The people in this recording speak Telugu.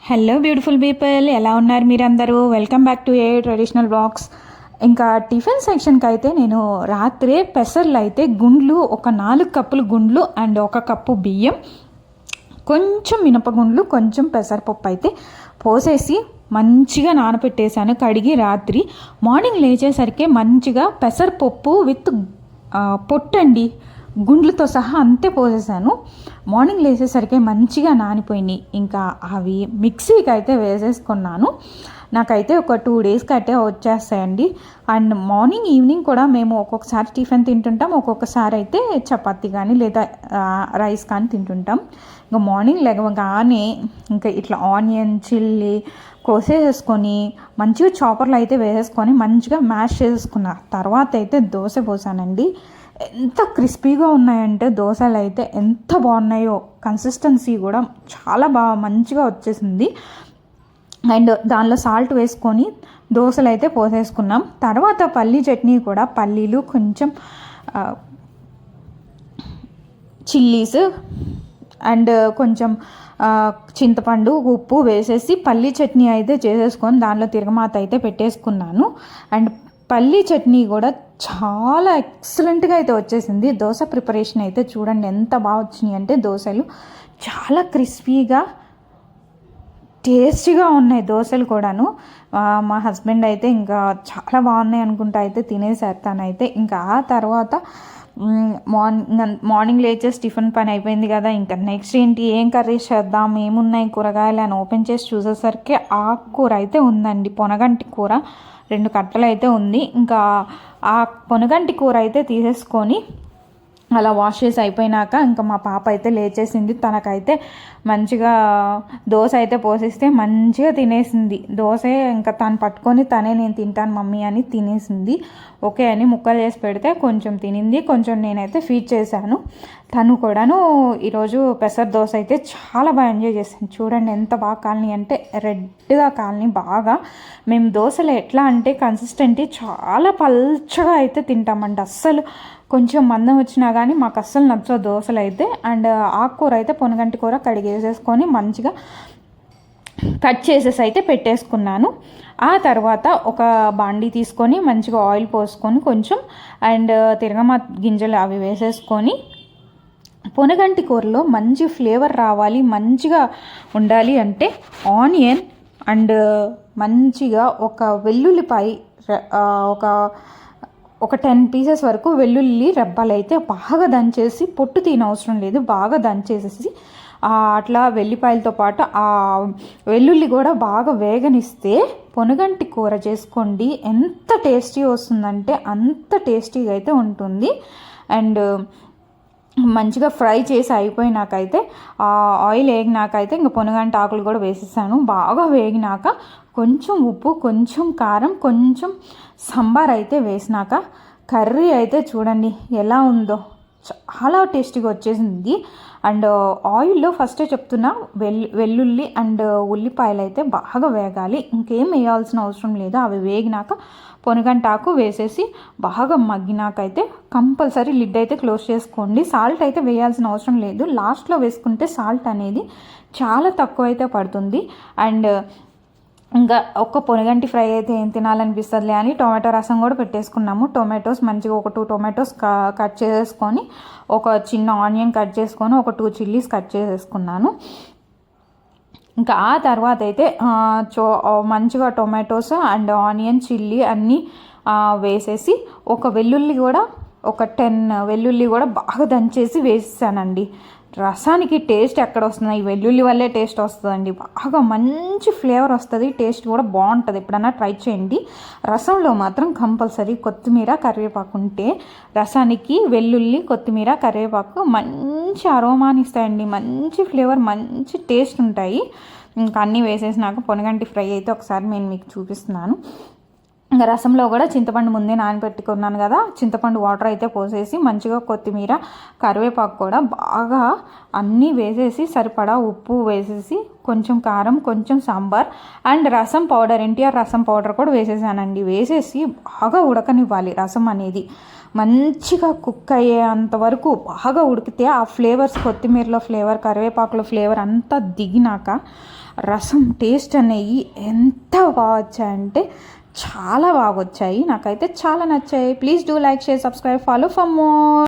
హలో బ్యూటిఫుల్ పీపుల్, ఎలా ఉన్నారు మీరందరూ? Welcome back to a traditional blogs. ఇంకా టిఫిన్ సెక్షన్కి అయితే నేను రాత్రే పెసర్లు అయితే గుండ్లు, ఒక 4 కప్పులు గుండ్లు అండ్ 1 కప్పు బియ్యం, కొంచెం మినపగుండ్లు, కొంచెం పెసరపప్పు అయితే పోసేసి మంచిగా నానబెట్టేశాను. కడిగి రాత్రి మార్నింగ్ లేచేసరికి మంచిగా పెసరపప్పు విత్ పొట్టండి గుండ్లతో సహా అంతే పోసేసాను. మార్నింగ్ లేచేసరికి మంచిగా నానిపోయినాయి. ఇంకా అవి మిక్సీకి అయితే వేసేసుకున్నాను. నాకైతే ఒక 2 డేస్కి అయితే వచ్చేస్తాయండి. అండ్ మార్నింగ్ ఈవినింగ్ కూడా మేము ఒక్కొక్కసారి టిఫిన్ తింటుంటాం, ఒక్కొక్కసారి అయితే చపాతీ కానీ లేదా రైస్ కానీ తింటుంటాం. ఇంకా మార్నింగ్ లేవగానే ఇంకా ఇట్లా ఆనియన్ చిల్లీ కోసేసుకొని మంచిగా చాపర్లో అయితే వేసేసుకొని మంచిగా మ్యాష్ చేసుకున్న తర్వాత అయితే దోశ పోసానండి. ఎంత క్రిస్పీగా ఉన్నాయంటే దోశలు అయితే ఎంత బాగున్నాయో, కన్సిస్టెన్సీ కూడా చాలా బాగా మంచిగా వచ్చేసింది. అండ్ దానిలో సాల్ట్ వేసుకొని దోశలు అయితే పోసేసుకున్నాం. తర్వాత పల్లీ చట్నీ కూడా పల్లీలు, కొంచెం చిల్లీస్ అండ్ కొంచెం చింతపండు, ఉప్పు వేసేసి పల్లీ చట్నీ అయితే చేసేసుకొని దానిలో తిరగమాత అయితే పెట్టేసుకున్నాను. అండ్ పల్లీ చట్నీ కూడా చాలా ఎక్సలెంట్గా అయితే వచ్చేసింది. దోశ ప్రిపరేషన్ అయితే చూడండి ఎంత బాగా వచ్చినాయి అంటే దోశలు చాలా క్రిస్పీగా టేస్టీగా ఉన్నాయి దోశలు కూడాను. మా హస్బెండ్ అయితే ఇంకా చాలా బాగున్నాయి అనుకుంటా అయితే తినేసారు తనైతే. ఇంకా ఆ తర్వాత మార్నింగ్ లేచేసి టిఫిన్ పని అయిపోయింది కదా, ఇంకా నెక్స్ట్ ఏంటి, ఏం కర్రీస్ చేద్దాం, ఏమున్నాయి కూరగాయలు అని ఓపెన్ చేసి చూసేసరికి ఆకుకూర అయితే ఉందండి. పొనగంటి కూర 2 కట్టలు అయితే ఉంది. ఇంకా ఆ పొనగంటి కూర అయితే తీసేసుకొని అలా వాష్ చేసి అయిపోయినాక ఇంకా మా పాప అయితే లేచేసింది. తనకైతే మంచిగా దోశ అయితే పోసిస్తే మంచిగా తినేసింది. దోశ ఇంకా తను పట్టుకొని నేను తింటాను మమ్మీ అని తినేసింది. ఓకే అని ముక్కలు చేసి పెడితే కొంచెం తినింది, కొంచెం నేనైతే ఫీడ్ చేశాను. తను కూడాను ఈరోజు పెసర దోశ అయితే చాలా బాగా ఎంజాయ్ చేసింది. చూడండి ఎంత బాగా కాలనీ అంటే రెడ్గా కాలనీ బాగా. మేము దోశలు ఎట్లా అంటే కన్సిస్టెంటీ చాలా పల్చగా అయితే తింటామండి. అస్సలు కొంచెం మందం వచ్చినా కానీ మాకు అస్సలు నచ్చవు దోశలు అయితే. అండ్ ఆకుకూర అయితే పొనగంటి కూర కడిగేసేసుకొని మంచిగా కట్ చేసేసి అయితే పెట్టేసుకున్నాను. ఆ తర్వాత ఒక బాండీ తీసుకొని మంచిగా ఆయిల్ పోసుకొని కొంచెం అండ్ తిరగమా గింజలు అవి వేసేసుకొని, పొనగంటి కూరలో మంచి ఫ్లేవర్ రావాలి, మంచిగా ఉండాలి అంటే ఆనియన్ అండ్ మంచిగా ఒక వెల్లుల్లిపాయ ఒక 10 పీసెస్ వరకు వెల్లుల్లి రెబ్బలు అయితే బాగా దంచేసి, పొట్టు అవసరం లేదు, బాగా దంచేసేసి అట్లా వెల్లిపాయలతో పాటు ఆ వెల్లుల్లి కూడా బాగా వేగనిస్తే పొనగంటి కూర చేసుకోండి. ఎంత టేస్టీ వస్తుందంటే అంత టేస్టీగా అయితే ఉంటుంది. అండ్ మంచిగా ఫ్రై చేసి అయిపోయినాకైతే ఆయిల్ వేగినాకైతే ఇంకా పొనగంటి ఆకులు కూడా వేసేసాను. బాగా వేగినాక కొంచెం ఉప్పు, కొంచెం కారం, కొంచెం సాంబార్ అయితే వేసినాక కర్రీ అయితే చూడండి ఎలా ఉందో, చాలా టేస్టీగా వచ్చేసింది. అండ్ ఆయిల్లో ఫస్టే చెప్తున్నా వెల్లుల్లి అండ్ ఉల్లిపాయలు అయితే బాగా వేగాలి, ఇంకేం వేయాల్సిన అవసరం లేదు. అవి వేగినాక పొనగంటాకు వేసేసి బాగా మగ్గినాకైతే కంపల్సరీ లిడ్ అయితే క్లోజ్ చేసుకోండి. సాల్ట్ అయితే వేయాల్సిన అవసరం లేదు, లాస్ట్లో వేసుకుంటే సాల్ట్ అనేది చాలా తక్కువ అయితే పడుతుంది. అండ్ ఇంకా ఒక్క పొనగంటి ఫ్రై అయితే ఏం తినాలనిపిస్తుందిలే అని టొమాటో రసం కూడా పెట్టేసుకున్నాము. టొమాటోస్ మంచిగా ఒక 2 టొమాటోస్ కట్ చేసుకొని, ఒక చిన్న ఆనియన్ కట్ చేసుకొని, ఒక 2 చిల్లీస్ కట్ చేసేసుకున్నాను. ఇంకా ఆ తర్వాత అయితే మంచిగా టొమాటోస్ అండ్ ఆనియన్ చిల్లీ అన్నీ వేసేసి ఒక వెల్లుల్లి కూడా ఒక 10 వెల్లుల్లి కూడా బాగా దంచేసి వేసేసానండి. రసానికి టేస్ట్ ఎక్కడ వస్తుంది, ఈ వెల్లుల్లి వల్లే టేస్ట్ వస్తుందండి. బాగా మంచి ఫ్లేవర్ వస్తుంది, టేస్ట్ కూడా బాగుంటుంది. ఎప్పుడన్నా ట్రై చేయండి. రసంలో మాత్రం కంపల్సరీ కొత్తిమీర, కరివేపాకు ఉంటే రసానికి వెల్లుల్లి, కొత్తిమీర, కరివేపాకు మంచి అరోమాని ఇస్తాయండి. మంచి ఫ్లేవర్, మంచి టేస్ట్ ఉంటాయి. ఇంకా అన్నీ వేసేసినాక పొనగంటి ఫ్రై అయితే ఒకసారి నేను మీకు చూపిస్తున్నాను. ఇంకా రసంలో కూడా చింతపండు ముందే నానబెట్టుకున్నాను కదా, చింతపండు వాటర్ అయితే పోసేసి మంచిగా కొత్తిమీర, కరివేపాకు కూడా బాగా అన్నీ వేసేసి సరిపడా ఉప్పు వేసేసి కొంచెం కారం, కొంచెం సాంబార్ అండ్ రసం పౌడర్, ఎన్టీఆర్ రసం పౌడర్ కూడా వేసేసానండి. వేసేసి బాగా ఉడకనివ్వాలి. రసం అనేది మంచిగా కుక్ అయ్యేంతవరకు బాగా ఉడికితే ఆ ఫ్లేవర్స్, కొత్తిమీరలో ఫ్లేవర్, కరివేపాకులో ఫ్లేవర్ అంతా దిగినాక రసం టేస్ట్ అనేవి ఎంత బాగా వచ్చాయంటే చాలా బాగా వచ్చాయి. నాకైతే చాలా నచ్చాయి. Please do like, share, subscribe, follow for more.